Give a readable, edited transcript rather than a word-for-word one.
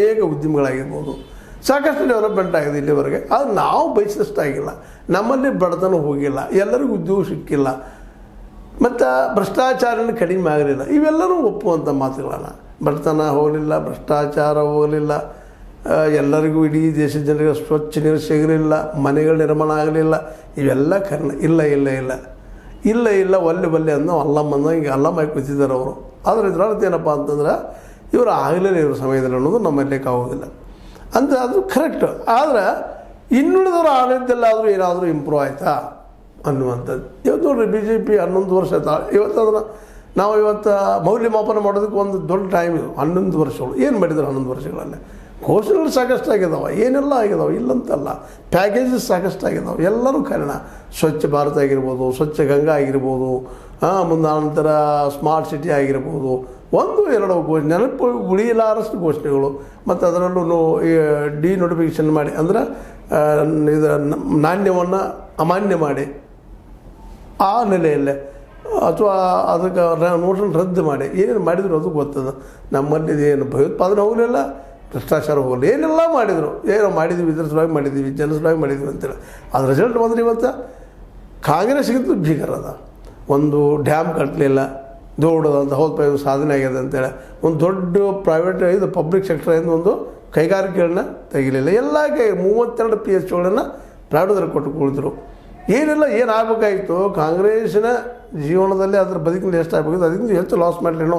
ಅನೇಕ ಉದ್ಯಮಗಳಾಗಿರ್ಬೋದು, ಸಾಕಷ್ಟು ಡೆವಲಪ್ಮೆಂಟ್ ಆಗಿದೆ ಇಲ್ಲಿವರೆಗೆ. ಅದು ನಾವು ಬಯಸಿದಷ್ಟಾಗಿಲ್ಲ, ನಮ್ಮಲ್ಲಿ ಬಡತನ ಹೋಗಿಲ್ಲ, ಎಲ್ಲರಿಗೂ ಉದ್ಯೋಗ ಸಿಕ್ಕಿಲ್ಲ, ಮತ್ತು ಭ್ರಷ್ಟಾಚಾರನ ಕಡಿಮೆ ಆಗಲಿಲ್ಲ. ಇವೆಲ್ಲರೂ ಒಪ್ಪುವಂಥ ಮಾತುಗಳನ್ನ. ಬಡತನ ಹೋಗಲಿಲ್ಲ, ಭ್ರಷ್ಟಾಚಾರ ಹೋಗಲಿಲ್ಲ, ಎಲ್ಲರಿಗೂ ಇಡೀ ದೇಶದ ಜನರಿಗೆ ಸ್ವಚ್ಛ ನೀರು ಸಿಗಲಿಲ್ಲ, ಮನೆಗಳ ನಿರ್ಮಾಣ ಆಗಲಿಲ್ಲ. ಇವೆಲ್ಲ ಕಾರಣ ಇಲ್ಲ ಇಲ್ಲ ಇಲ್ಲ ಇಲ್ಲ ಇಲ್ಲ ಒಲ್ಲೆ ಅನ್ನೋ ಅಲ್ಲಮ್ಮನ್ನ ಹಿಂಗೆ ಅಲ್ಲಮ್ಮ ಕೂತಿದ್ದಾರೆ ಅವರು. ಆದರೆ ಇದರರ್ಥ ಏನಪ್ಪ ಅಂತಂದ್ರೆ ಇವರು ಆಗಲಿಲ್ಲ ಇವ್ರ ಸಮಯದಲ್ಲಿ ಅನ್ನೋದು ನಮ್ಮಲ್ಲಿಕ್ಕೆ ಆಗೋದಿಲ್ಲ ಅಂತ. ಅದು ಕರೆಕ್ಟ್. ಆದರೆ ಇನ್ನುಳಿದವರು ಆಡಳಿತದಲ್ಲಾದರೂ ಏನಾದರೂ ಇಂಪ್ರೂವ್ ಆಯಿತಾ ಅನ್ನುವಂಥದ್ದು. ಇವತ್ತು ನೋಡಿರಿ, BJP 11 ವರ್ಷ ಆಯ್ತು. ಇವತ್ತು ಅದನ್ನು ನಾವು ಮೌಲ್ಯಮಾಪನ ಮಾಡೋದಕ್ಕೆ ಒಂದು ದೊಡ್ಡ ಟೈಮ್ ಇದು. 11 ವರ್ಷಗಳು ಏನು ಮಾಡಿದ್ರು 11 ವರ್ಷಗಳಲ್ಲಿ? ಘೋಷಣೆಗಳು ಸಾಕಷ್ಟು ಆಗಿದಾವೆ, ಏನೆಲ್ಲ ಆಗಿದಾವೆ, ಇಲ್ಲಂತಲ್ಲ. ಪ್ಯಾಕೇಜಸ್ ಸಾಕಷ್ಟು ಆಗಿದಾವೆ. ಎಲ್ಲರೂ ಕಾರಣ ಸ್ವಚ್ಛ ಭಾರತ ಆಗಿರ್ಬೋದು, ಸ್ವಚ್ಛ ಗಂಗಾ ಆಗಿರ್ಬೋದು, ಮುಂದೆ ನಂತರ ಸ್ಮಾರ್ಟ್ ಸಿಟಿ ಆಗಿರ್ಬೋದು, 1-2 ಘೋಷಣೆ, ನೆನಪು ಉಳಿಯಲಾರಷ್ಟು ಘೋಷಣೆಗಳು. ಮತ್ತು ಅದರಲ್ಲೂ ಡಿನೋಟಿಫಿಕೇಷನ್ ಮಾಡಿ, ಅಂದ್ರೆ ಇದು ನಾಣ್ಯವನ್ನು ಅಮಾನ್ಯ ಮಾಡಿ ಆ ನೆಲೆಯಲ್ಲೇ, ಅಥವಾ ಅದಕ್ಕೆ ನೋಟನ್ನು ರದ್ದು ಮಾಡಿ ಏನೇನು ಮಾಡಿದ್ರು ಅದು ಗೊತ್ತದ. ನಮ್ಮಲ್ಲಿ ಏನು ಭಯೋತ್ಪಾದನೆ ಹೋಗಲಿಲ್ಲ, ಭ್ರಷ್ಟಾಚಾರ ಹೋಗಲ್ಲ, ಏನೆಲ್ಲ ಮಾಡಿದರು. ಏನೋ ಮಾಡಿದ್ವಿ, ಇದ್ರ ಸಲುವಾಗಿ ಮಾಡಿದ್ದೀವಿ, ಜನ ಸಲುವಾಗಿ ಮಾಡಿದ್ವಿ ಅಂತೇಳಿ. ಅದ್ರ ರಿಸಲ್ಟ್ ಬಂದರೆ ಇವತ್ತು ಕಾಂಗ್ರೆಸ್ಗಿಂತಲೂ ಭೀಕರದ. ಒಂದು ಡ್ಯಾಮ್ ಕಟ್ಟಲಿಲ್ಲ, ದೊಡ್ಡದಂತ ಹೌದು ಸಾಧನೆ ಆಗಿದೆ ಅಂತೇಳಿ. ಒಂದು ದೊಡ್ಡ ಪ್ರೈವೇಟ್ ಇದು ಪಬ್ಲಿಕ್ ಸೆಕ್ಟರಿಂದ ಒಂದು ಕೈಗಾರಿಕೆಗಳನ್ನ ತೆಗಿಲಿಲ್ಲ. ಎಲ್ಲ 32 PSಗಳನ್ನು ಪ್ರೈವೇಟ್ದವ್ರಿಗೆ ಕೊಟ್ಟುಕೊಳಿದ್ರು. ಏನೆಲ್ಲ ಏನಾಗಬೇಕಾಗಿತ್ತು ಕಾಂಗ್ರೆಸ್ಸಿನ ಜೀವನದಲ್ಲಿ, ಅದ್ರ ಬದುಕಿನಲ್ಲಿ ಎಷ್ಟು ಆಗಬೇಕಿತ್ತು, ಅದಕ್ಕಿಂತ ಹೆಚ್ಚು ಲಾಸ್ ಮಾಡಲೇನೋ